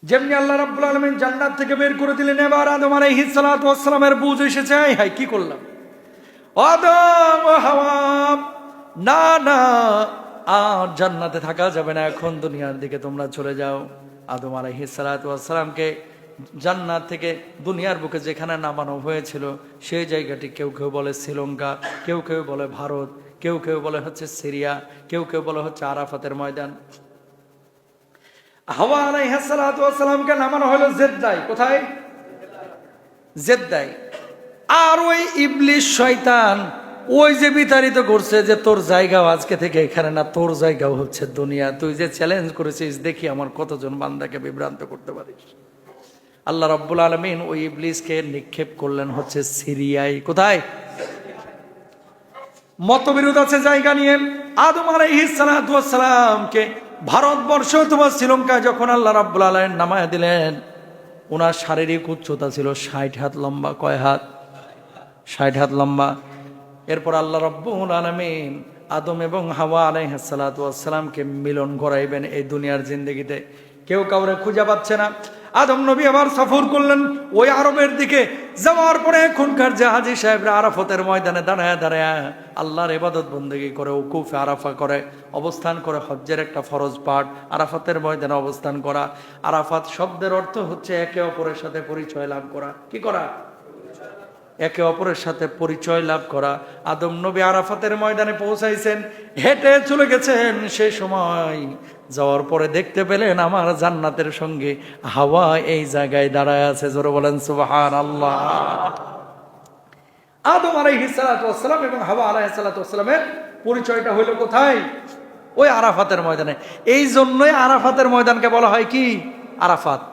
যেমনি আল্লাহ রাব্বুল আলামিন জান্নাত থেকে বের করে দিলেন, এবার আদম আলাইহিস সালাতু ওয়াস সালামের বুঝ এসেছে, হাই কি করলাম আদম ও হাওয়া, না না আর জান্নাতে থাকা যাবে না, এখন দুনিয়ার দিকে তোমরা চলে যাও। আদম আলাইহিস সালাতু ওয়াস সালামকে জান্নাত থেকে দুনিয়ার বুকে যেখানে নামানো হয়েছিল সেই জায়গাটি কেউ কেউ বলে শ্রীলঙ্কা, কেউ কেউ বলে ভারত, কেউ কেউ বলে হচ্ছে সিরিয়া, কেউ কেউ বলে হচ্ছে আরাফাতের ময়দান। হাওয়া আলাইহিস সালাতু ওয়াস সালামকে নামানো হলো জেদ্দায়। কোথায়? জেদ্দায়। আর ওই ইবলিস শয়তান ওই যে বিতাড়িত করছে যে তোর জায়গাও আজকে থেকে এখানে না, তোর জায়গাও হচ্ছে দুনিয়া, তুই যে চ্যালেঞ্জ করেছিস দেখি আমার কতজন বান্দাকে বিভ্রান্ত করতে পারিস। আল্লাহ রাব্বুল আলামিন ওই ইবলিসকে নিক্ষেপ করলেন হচ্ছে সিরিয়ায়। কোথায়? মতবিরোধ আছে জায়গা নিয়ে। আদম আলাইহিস সালাতু ওয়াস সালামকে ভারতবর্ষ অথবা শ্রীলঙ্কায় যখন আল্লাহ রাব্বুল আলামিন নামায় দিলেন, ওনার শারীরিক উচ্চতা ছিল 60 হাত লম্বা। কয় হাত? 60 হাত লম্বা। এরপর আল্লাহ রাব্বুল আলামিন আদম এবং হাওয়া আলাইহিস সালাতু ওয়াস সালামকে মিলন করাইবেন এই দুনিয়ার জিন্দেগিতে। কেউ কাউরে খুঁজে পাচ্ছে না। আদম নবী আবার সফর করলেন ওই আরবের দিকে। যাওয়ার পরে এখনকার জাহাজি সাহেবরা আরাফাতের ময়দানে দাঁড়ায় দাঁড়ায় আল্লাহর ইবাদত বন্দেগী করে, উকুফে আরাফা করে, অবস্থান করে। হজ্জের একটা ফরজ পাঠ আরাফাতের ময়দানে অবস্থান করা। আরাফাত শব্দের অর্থ হচ্ছে একে অপরের সাথে পরিচয় লাভ করা। কি করা? একে অপরের সাথে পরিচয় লাভ করা। আদম নবী আরাফাতের ময়দানে পৌঁছাইছেন, হেঁটে চলে গেছেন। সেই সময় যাওয়ার পরে দেখতে পেলেন আমার জান্নাতের সঙ্গে হাওয়া এই জায়গায় দাঁড়ায় আছে। জোরে বলেন সুবহানাল্লাহ। আদম আলাইহিস সালাতু ওয়াস সালাম এবং হাওয়া আলাইহিস সালাতু ওয়াস সালামের পরিচয়টা হইল কোথায়? ওই আরাফাতের ময়দানে। এই জন্যই আরাফাতের ময়দানকে বলা হয় কি? আরাফাত।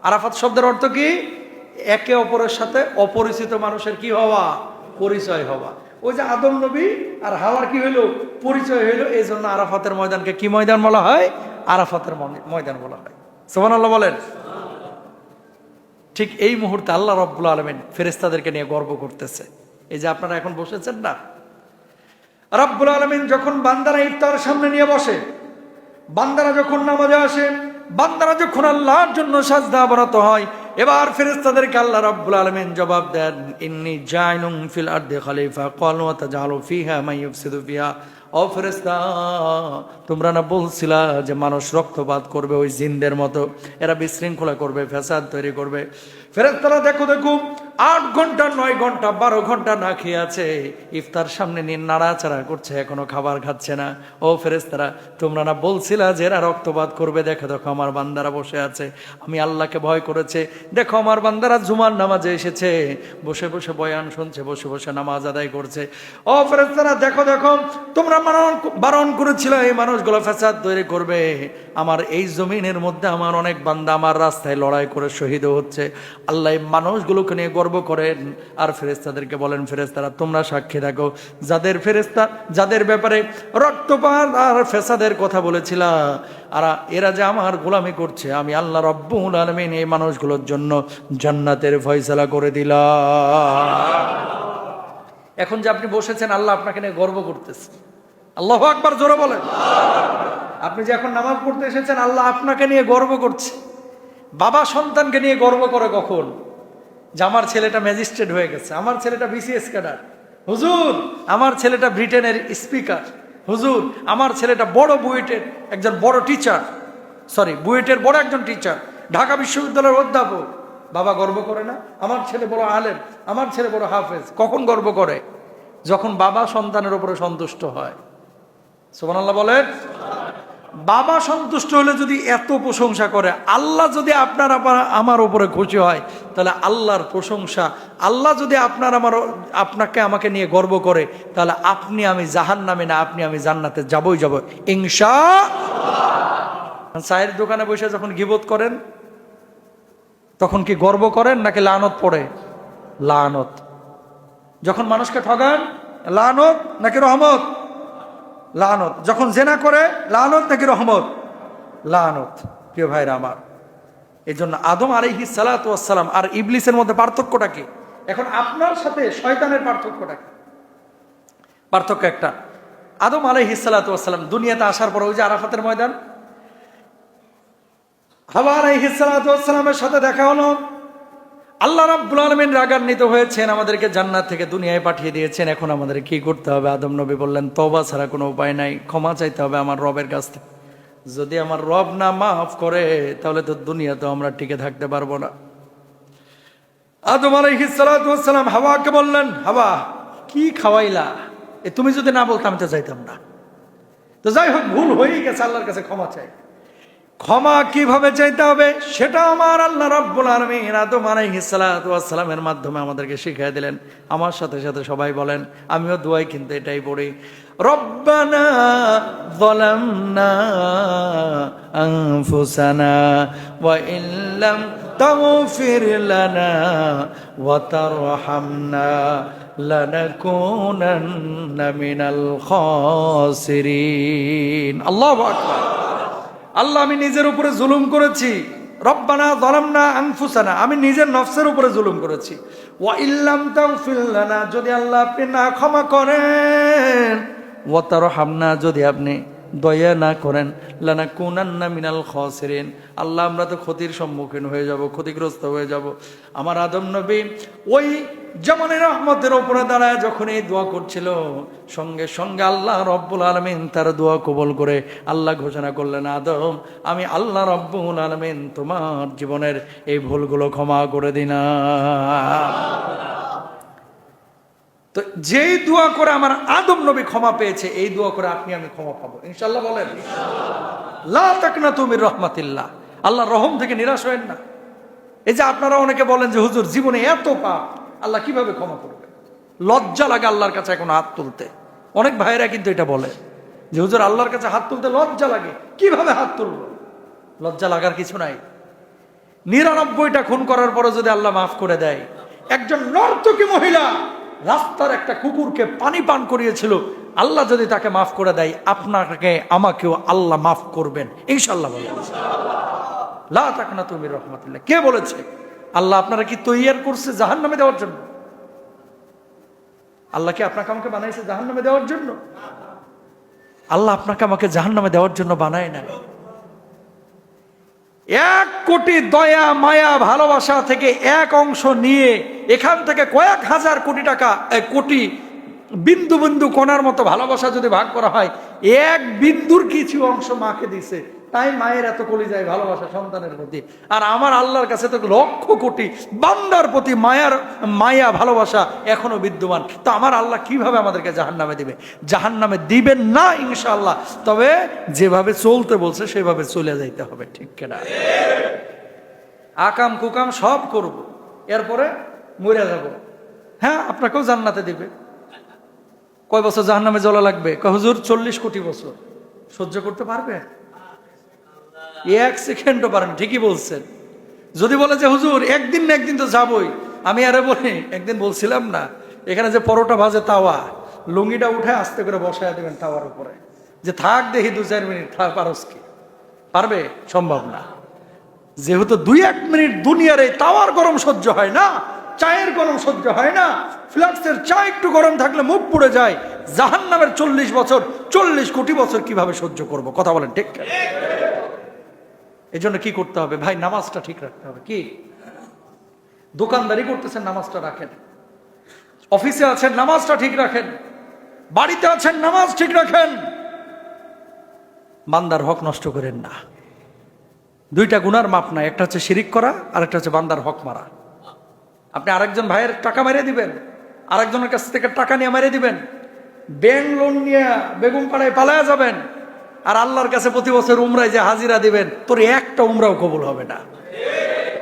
আরাফাত শব্দের অর্থ কি? একে অপরের সাথে অপরিচিত মানুষের কি হওয়া? পরিচয় হওয়া। ওই যে আদম নবী আর হাওয়ার কি হইল? পরিচয় হইল। এই জন্য আরাফাতের ময়দানকে কি ময়দান বলা হয়? আরাফাতের ময়দান বলা হয়। সুবহানাল্লাহ বলেন। ঠিক এই মুহূর্তে আল্লাহ রাব্বুল আলামিন ফেরেশতাদেরকে নিয়ে গর্ব করতেছে। এই যে আপনারা এখন বসেছেন না, রাব্বুল আলামিন যখন বান্দারা ইফতার সামনে নিয়ে বসে, বান্দারা যখন নামাজে আসে, বান্দারা যখন আল্লাহর জন্য সাজদা অবনত হয়, এবার ফেরেশতাদেরকে আল্লাহ রাব্বুল আলামিন জবাব দেন, ইন্নী জাইলুন ফিল আরদি খলিফা ক্বালু ওয়া তাজআলু ফিহা মান ইউফসিদু ফিহা। ও ফেরেশতা, তোমরা না বলছিলা যে মানুষ রক্তপাত করবে ওই জিনদের মতো, এরা বিশৃঙ্খলা করবে, ফ্যাসাদ তৈরি করবে। ফেরেশতারা দেখো দেখো 8 ঘন্টা 9 ঘন্টা 12 ঘন্টা না খেয়ে আছে, ইফতার সামনে নিয়ে নাড়াচাড়া করছে, এখনো খাবার খাচ্ছে না। ও ফেরেশতারা, তোমরা না বলছিলা যে এরা রক্তপাত করবে? দেখো দেখো আমার বান্দারা বসে আছে, আমি আল্লাহকে ভয় করেছে। দেখো আমার বান্দারা জুমার নামাজে এসেছে, বসে বসে বয়ান শুনছে, বসে বসে নামাজ আদায় করছে। ও ফেরেশতারা দেখো দেখো, তোমরা বারণ করেছিল এই মানুষগুলো ফ্যাসাদ তৈরি করবে। আমার এই জমিনের মধ্যে আমার অনেক বান্দা আমার রাস্তায় লড়াই করে শহীদ হচ্ছে। আল্লাহ এই মানুষগুলোকে নিয়ে গর্ব করেন। আর ফেরেশতাদেরকে বলেন, ফেরেশতারা তোমরা সাক্ষী থাকো, যাদের ব্যাপারে রক্তপাত আর ফ্যাসাদের কথা বলেছিলা, আর এরা যে আমার গোলামি করছে, আমি আল্লাহ রাব্বুল আলামিন এই মানুষগুলোর জন্য জান্নাতের ফয়সালা করে দিলাম। এখন যে আপনি বসেছেন, আল্লাহ আপনাকে নিয়ে গর্ব করতেছে। আল্লাহু আকবার, জোরে বলেন। আপনি যে এখন নামাজ পড়তে এসেছেন, আল্লাহ আপনাকে নিয়ে গর্ব করছে। বাবা সন্তানকে নিয়ে গর্ব করে কখন? যে আমার ছেলেটা ম্যাজিস্ট্রেট হয়ে গেছে, আমার ছেলেটা বিসিএস ক্যাডার, হুজুর আমার ছেলেটা ব্রিটেনের স্পিকার, হুজুর আমার ছেলেটা বড় বুয়েটের একজন বড় টিচার, বুয়েটের বড় একজন টিচার, ঢাকা বিশ্ববিদ্যালয়ের অধ্যাপক। বাবা গর্ব করে না? আমার ছেলে বড় আলেম, আমার ছেলে বড় হাফেজ। কখন গর্ব করে? যখন বাবা সন্তানের উপরে সন্তুষ্ট হয়। সুবহানাল্লাহ বলেন। বাবা সন্তুষ্ট হলে যদি এত প্রশংসা করে, আল্লাহ যদি আপনার আমার উপরে খুশি হয়, তাহলে আল্লাহর প্রশংসা। আল্লাহ যদি আপনাকে আমাকে নিয়ে গর্ব করে, তাহলে আপনি আমি জাহান্নামে না, আপনি আমি জান্নাতে যাবই যাব ইনশাআল্লাহ। চায়ের দোকানে বসে যখন গীবত করেন, তখন কি গর্ব করেন নাকি লানত পড়ে? লানত। যখন মানুষকে ঠগান, লানত নাকি রহমত? লানত। যখন জেনা করে, লানত নাকি রহমত? লানত। প্রিয় ভাইরা আমার, এই জন্য আদম আলাইহিস সালাতু ওয়াস সালাম আর ইবলিসের মধ্যে পার্থক্যটা কি? এখন আপনার সাথে শয়তানের পার্থক্যটা কি? পার্থক্য একটা। আদম আলাইহিস সালাতু ওয়াস সালাম দুনিয়াতে আসার পর ওই যে আরাফাতের ময়দান, হাওয়া আলাইহিস সালাতু ওয়াস সালামের সাথে দেখা হলো। আল্লাহ রাব্বুল আলামিন রাগান্বিত হয়েছেন, আমাদেরকে জান্নাত থেকে দুনিয়ায় পাঠিয়ে দিয়েছেন। এখন আমাদের কি করতে হবে? আদম নবী বললেন, তওবা ছাড়া কোনো উপায় নাই, ক্ষমা চাইতে হবে আমার রবের কাছ থেকে। যদি আমার রব না মাফ করে তাহলে তো দুনিয়াতে আমরা টিকে থাকতে পারবো না। আদম আলাইহিস সালাতু ওয়াস সালাম হাওয়াকে বললেন, হাওয়া কি খাওয়াইলা? তুমি যদি না বলতাম আমি তো যাইতাম না। তো যাই হোক, ভুল হয়েই গেছে, আল্লাহর কাছে ক্ষমা চাই। ক্ষমা কিভাবে চাইতে হবে সেটা আমার আল্লাহ রাব্বুল আলামিন আদম আলাইহিস সালাতু ওয়াস সালামের মাধ্যমে আমাদেরকে শিখিয়ে দিলেন। আমার সাথে সাথে সবাই বলেন, আমিও দোয়াই কিন্তু এটাই পড়ি, রব্বানা যালামনা আনফুসানা ওয়া ইল্লাম তাগফির লানা ওয়া তারহামনা লানাকুনান্না মিনাল খাসিরিন। আল্লাহু আকবার। আল্লাহ, আমি নিজের উপরে জুলুম করেছি। রব্বানা যালামনা আনফুসানা, আমি নিজের নফসের উপরে জুলুম করেছি। ওয়া ইল্লাম তাগফির লানা, যদি আল্লাহ আপনি না ক্ষমা করেন, ওয়া তারহামনা, যদি আপনি দয়া না করেন, লানাকুনান্না মিনাল খাসিরিন, আল্লাহ আমরা তো ক্ষতির সম্মুখীন হয়ে যাব, ক্ষতিগ্রস্ত হয়ে যাব। আমার আদম নবী ওই জামানের রহমতের উপরে দাঁড়ায় যখন এই দোয়া করছিল, সঙ্গে সঙ্গে আল্লাহ রব্বুল আলামিন তার দোয়া কবুল করে আল্লাহ ঘোষণা করলেন, আদম আমি আল্লাহ রব্বুল আলামিন তোমার জীবনের এই ভুলগুলো ক্ষমা করে দিলাম। তো যেই দোয়া করে আমার আদম নবী ক্ষমা পেয়েছে, এই দোয়া করে আপনি আমি ক্ষমা পাবো ইনশাআল্লাহ। বলেন লা তাকনাতু মির রাহমাতিল্লাহ, আল্লাহর রহম থেকে নিরাশ হবেন না। এই যে আপনারা অনেকে বলেন যে হুজুর জীবনে এত পাপ, আল্লাহ কিভাবে ক্ষমা করবে? লজ্জা লাগে আল্লাহর কাছে এখন হাত তুলতে। অনেক ভাইয়েরা কিন্তু এটা বলে যে হুজুর আল্লাহর কাছে হাত তুলতে লজ্জা লাগে, কিভাবে হাত তুলবো? লজ্জা লাগার কিছু নাই। 99টা খুন করার পরে যদি আল্লাহ মাফ করে দেয়, একজন নর্তকী মহিলা রাস্তার একটা কুকুরকে পানি পান করিয়েছিল, আল্লাহ যদি তাকে মাফ করে দেয়, আপনাকে আমাকেও আল্লাহ মাফ করবেন ইনশাআল্লাহ। বলেন লা তাকনাতু মির রাহমাতিল্লাহ। কে বলেছে? আল্লাহ আপনারা কি তৈয়ার করছে জাহান্নামে দেওয়ার জন্য? আল্লাহ কি আপনাকে আমাকে বানাইছে জাহান্নামে দেওয়ার জন্য? আল্লাহ আপনাকে আমাকে জাহান্নামে দেওয়ার জন্য বানায় না। 1 কোটি দয়া মায়া ভালোবাসা থেকে এক অংশ নিয়ে এখান থেকে কয়েক হাজার কোটি টাকা, কোটি বিন্দু বিন্দু কণার মতো ভালোবাসা যদি ভাগ করা হয়, 1 বিন্দুর কিছু অংশ মাকে দিছে, তাই মায়ের এত কলিজায় ভালোবাসা সন্তানের প্রতি। আর আমার আল্লাহর কাছে তো লক্ষ কোটি বান্দার প্রতি মায়া ভালোবাসা এখনো বিদ্যমান। তো আমার আল্লাহ কিভাবে আমাদেরকে জাহান্নামে দিবে? জাহান্নামে দিবেন না ইনশাআল্লাহ, তবে যেভাবে চলতে বলছে সেভাবে চলে যাইতে হবে, ঠিক কিনা? আকাম কুকাম সব করব, এরপরে মরে যাব। হ্যাঁ, আপনাকেও জান্নাতে দিবে। কয় বছর জাহান্নামে জ্বলা লাগবে? হুজুর 40 কোটি বছর। সহ্য করতে পারবে? 1 সেকেন্ডও পারেন? ঠিকই বলছেন। যদি বলে যে হুজুর একদিন না একদিন তো যাবই, আমি আরে বলি, একদিন বলছিলাম না এখানে যে পরোটা ভাজে তাওয়া, লুঙ্গিটা উঠে আস্তে করে বসায় দেবেন তাওয়ার উপরে, যে থাক দেখি 2-4 মিনিট, পারস কি? পারবে? সম্ভব না। যেহেতু 2-1 মিনিট দুনিয়ার এই তাওয়ার গরম সহ্য হয় না, চায়ের গরম সহ্য হয় না, ফ্লাক্সের চা একটু গরম থাকলে মুখ পুড়ে যায়, জাহান্নামের 40 বছর 40 কোটি বছর কিভাবে সহ্য করব? কথা বলেন ঠিক? এই জন্য কি করতে হবে ভাই? নামাজটা ঠিক রাখতে হবে। কি দোকানদারি করতেছেন, নামাজটা রাখেন। অফিসে আছেন, নামাজটা ঠিক রাখেন। বাড়িতে আছেন, নামাজ ঠিক রাখেন। বান্দার হক নষ্ট করেন না। 2টা গুনার মাপ নাই, একটা হচ্ছে শিরিক করা, আর একটা হচ্ছে বান্দার হক মারা। আপনি আরেকজন ভাইয়ের টাকা মেরে দিবেন, আরেকজনের কাছ থেকে টাকা নিয়ে মেরে দিবেন, ব্যাংক লোন নিয়ে বেগম পাড়ায় পালায়া যাবেন, আর আল্লাহর কাছে প্রতি বছর উমরায় যে হাজিরা দিবেন, তোর একটা উমরাও কবুল হবে না।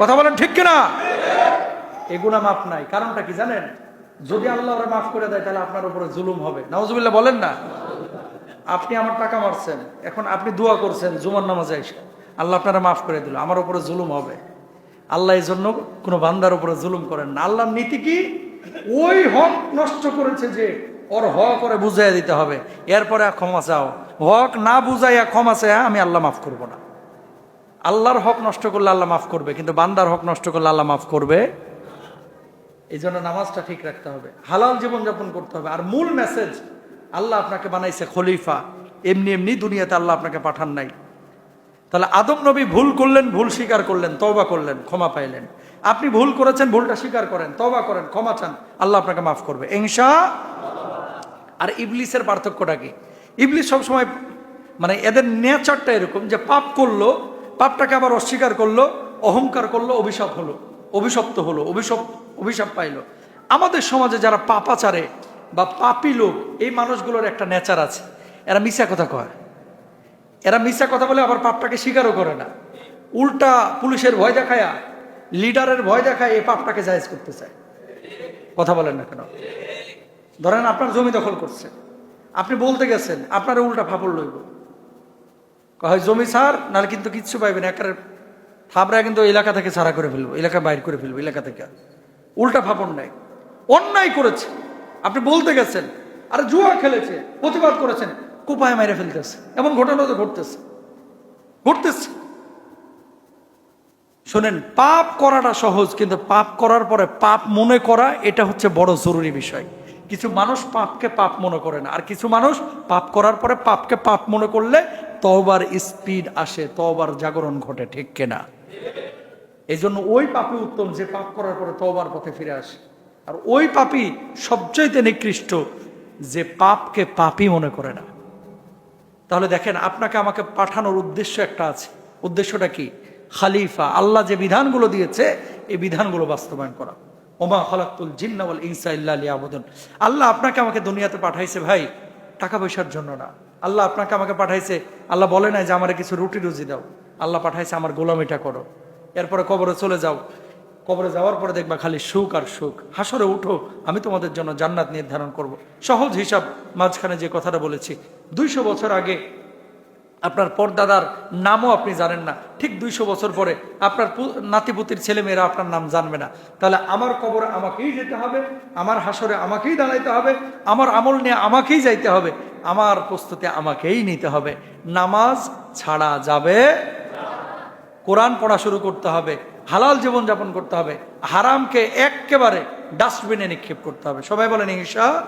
কথা বলেন ঠিক কিনা? এগুনা মাপ নাই। কারণটা কি জানেন? যদি আল্লাহ ওরা মাফ করে দেয় তাহলে আপনার উপরে জুলুম হবে। নাউজুবিল্লাহ বলেন না। আপনি আমার টাকা মারছেন, এখন আপনি দোয়া করছেন জুমার নামাজে এসে, আল্লাহ আপনারা মাফ করে দিল, আমার উপরে জুলুম হবে। আল্লাহ এই জন্য কোনো বান্দার উপরে জুলুম করেন না। আল্লাহর নীতি কি? ওই হক নষ্ট করেছে যে ওর হক করে বুঝাইয়া দিতে হবে, এরপরে ক্ষমা চাও। হক না বুঝাইয়া ক্ষমা চাই আমি আল্লাহ মাফ করব না। আল্লাহর হক নষ্ট করলে আল্লাহ মাফ করবে, কিন্তু বান্দার হক নষ্ট করলে আল্লাহ মাফ করবে? এই জন্য নামাজটা ঠিক রাখতে হবে, হালাল জীবনযাপন করতে হবে। আর মূল মেসেজ, আল্লাহ আপনাকে বানাইছে খলিফা, এমনি এমনি দুনিয়াতে আল্লাহ আপনাকে পাঠান নাই। তাহলে আদম নবী ভুল করলেন, ভুল স্বীকার করলেন, তওবা করলেন, ক্ষমা পাইলেন। আপনি ভুল করেছেন, ভুলটা স্বীকার করেন, তওবা করেন, ক্ষমা চান, আল্লাহ আপনাকে মাফ করবে ইনশাআল্লাহ। আর ইবলিসের পার্থক্যটা কি? ইবলিস সবসময় মানে এদের নেচারটা এরকম যে পাপ করলো, পাপটাকে আবার অস্বীকার করলো, অহংকার করলো, অভিশপ্ত হলো, অভিশাপ পাইলো। আমাদের সমাজে যারা পাপাচারে বা পাপী লোক, এই মানুষগুলোর একটা নেচার আছে, এরা মিথ্যা কথা কয়, এরা মিথ্যা কথা বলে আবার পাপটাকে স্বীকারও করে না। উল্টা পুলিশের ভয় দেখায়া, লিডারের ভয় দেখায় এই পাপটাকে জায়েজ করতে চায়। কথা বলেন না কেন? ধরেন আপনার জমি দখল করছে, আপনি বলতে গেছেন, আপনার উল্টা ফাপড় লইব, হয় জমি ছাড়, নাহলে কিন্তু কিচ্ছু পাইবেন, একের থাবরা কিন্তু এলাকা থেকে ছাড়া করে ফেলবো, এলাকা বাইর করে ফেলবো, এলাকা থেকে। উল্টা ফাপড় নাই, অন্যায় করেছে, আপনি বলতে গেছেন, আর জুয়া খেলেছে, প্রতিবাদ করেছেন, কোপায় মেরে ফেলতেছে। এমন ঘটনা তো ঘটতেছে। শোনেন, পাপ করাটা সহজ, কিন্তু পাপ করার পরে পাপ মনে করা, এটা হচ্ছে বড় জরুরি বিষয়। কিছু মানুষ পাপকে পাপ মনে করে না, আর কিছু মানুষ পাপ করার পরে পাপকে পাপ মনে করলে তওবার স্পিড আসে, তওবার জাগরণ ঘটে, ঠিক কিনা? এই জন্য ওই পাপী উত্তম যে পাপ করার পরে তওবার পথে ফিরে আসে, আর ওই পাপী সবচাইতে নিকৃষ্ট যে পাপকে পাপই মনে করে না। তাহলে দেখেন, আপনাকে আমাকে পাঠানোর উদ্দেশ্য একটা আছে। উদ্দেশ্যটা কি? খালিফা, আল্লাহ যে বিধানগুলো দিয়েছে এই বিধানগুলো বাস্তবায়ন করা। ওমা খালাকতুল জিন্না ওয়াল ইনসা ইল্লা লিয়াবুদুন। আল্লাহ আপনাকে আমাকে দুনিয়াতে পাঠাইছে ভাই টাকা পয়সার জন্য না। আল্লাহ আপনাকে আমাকে পাঠাইছে, আল্লাহ বলে নাই যে আমার কিছু রুটি রুজি দাও, আল্লাহ পাঠাইছে আমার গোলামিটা করো। এরপরে কবরে চলে যাও, কবরে যাওয়ার পরে দেখবা খালি সুখ আর সুখ। হাসরে উঠো, আমি তোমাদের জন্য জান্নাত নির্ধারণ করব। সহজ হিসাব, মাঝখানে যে কথাটা বলেছি, 200 বছর আগে আপনার পরদাদার নামও আপনি জানেন না, ঠিক 200 বছর পরে আপনার নাতিপুতির ছেলেমেয়েরা আপনার নাম জানবে না। তাহলে আমার কবরে আমাকেই যেতে হবে, আমার হাসরে আমাকেই দাঁড়াইতে হবে, আমার আমল নিয়ে আমাকেই যাইতে হবে, আমার প্রস্তুতি আমাকেই নিতে হবে। নামাজ ছাড়া যাবে, কোরআন পড়া শুরু করতে হবে, হালাল জীবন যাপন করতে হবে, হারামকে একেবারে ডাস্টবিনে নিক্ষেপ করতে হবে। সবাই বলেন ইনশাআল্লাহ।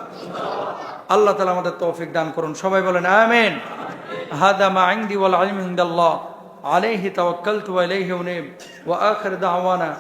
আল্লাহ তাআলা আমাদের তৌফিক দান করুন। সবাই বলেন আমিন। হাদা মা ইনদি ওয়াল ইলমু ইনদাল্লাহ আলাইহি তাওয়াক্কালতু ওয়া ইলাইহি উনীব ওয়া আখির দাওয়ানা